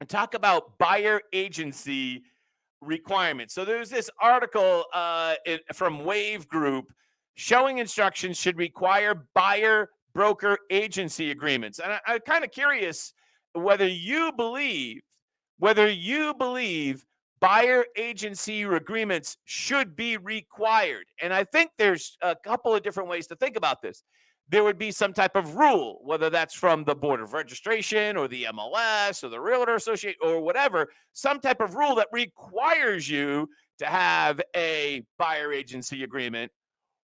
and talk about buyer agency requirements. So there's this article from Wave Group showing instructions should require buyer broker agency agreements. And I'm kind of curious whether you believe whether you believe buyer agency agreements should be required. And I think there's a couple of different ways to think about this. There would be some type of rule, whether that's from the Board of Registration or the MLS or the Realtor Association or whatever, some type of rule that requires you to have a buyer agency agreement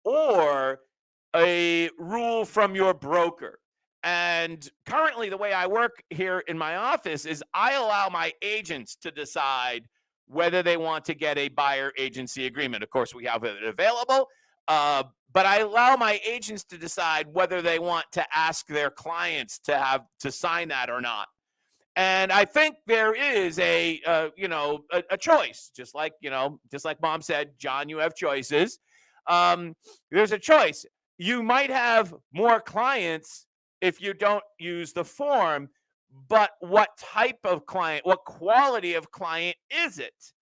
or a rule from your broker. And currently, the way I work here in my office is I allow my agents to decide whether they want to get a buyer agency agreement. Of course, we have it available, but I allow my agents to decide whether they want to ask their clients to have to sign that or not. And I think there is a choice, just like Mom said, John, you have choices. There's a choice. You might have more clients if you don't use the form, but what type of client, what quality of client is it?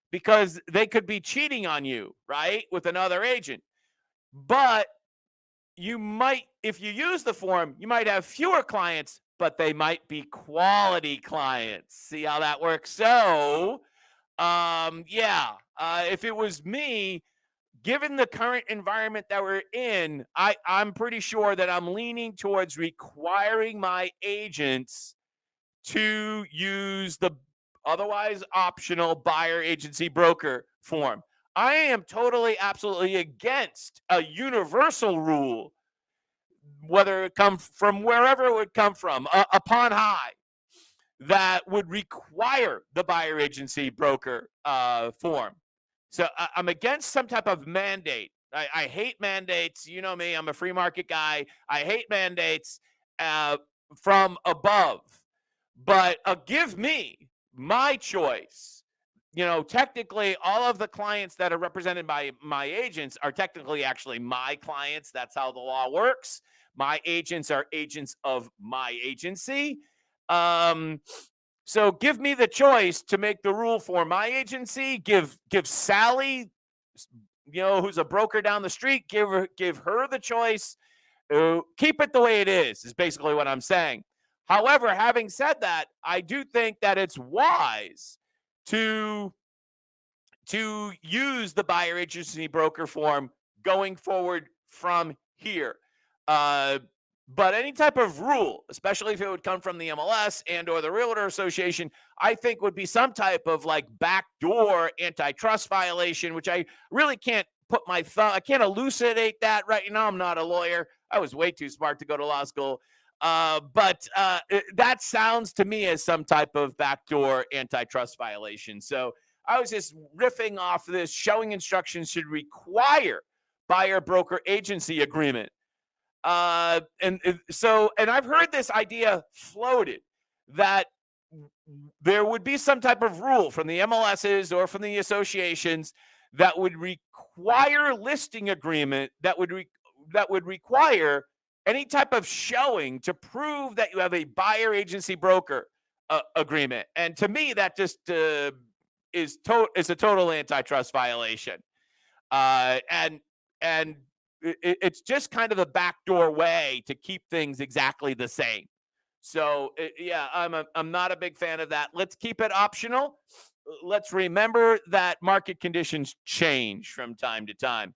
Because they could be cheating on you, right, with another agent. But you might, if you use the form, you might have fewer clients, but they might be quality clients. See how that works? So, if it was me, given the current environment that we're in, I'm pretty sure that I'm leaning towards requiring my agents to use the otherwise optional buyer agency broker form. I am totally, absolutely against a universal rule, whether it come from wherever it would come from, upon high, that would require the buyer agency broker form. So I'm against some type of mandate. I hate mandates. You know me, I'm a free market guy. I hate mandates uh, from above, but give me my choice. Technically, all of the clients that are represented by my agents are technically actually my clients. That's how the law works. My agents are agents of my agency. Um, so give me the choice to make the rule for my agency. Give Sally, who's a broker down the street, give her the choice. Keep it the way it is basically what I'm saying. However, having said that, I do think that it's wise to use the buyer agency broker form going forward from here. Uh, but any type of rule, especially if it would come from the MLS and or the Realtor Association, I think would be some type of like backdoor antitrust violation, which I really can't put my thumb. I can't elucidate that right now. I'm not a lawyer. I was way too smart to go to law school. But that sounds to me as some type of backdoor antitrust violation. So I was just riffing off this. Showing instructions should require buyer broker agency agreement. And I've heard this idea floated that there would be some type of rule from the MLSs or from the associations that would require listing agreement that would require any type of showing to prove that you have a buyer agency broker agreement. And to me, that just is a total antitrust violation. And it's just kind of a backdoor way to keep things exactly the same. So yeah, I'm not a big fan of that. Let's keep it optional. Let's remember that market conditions change from time to time.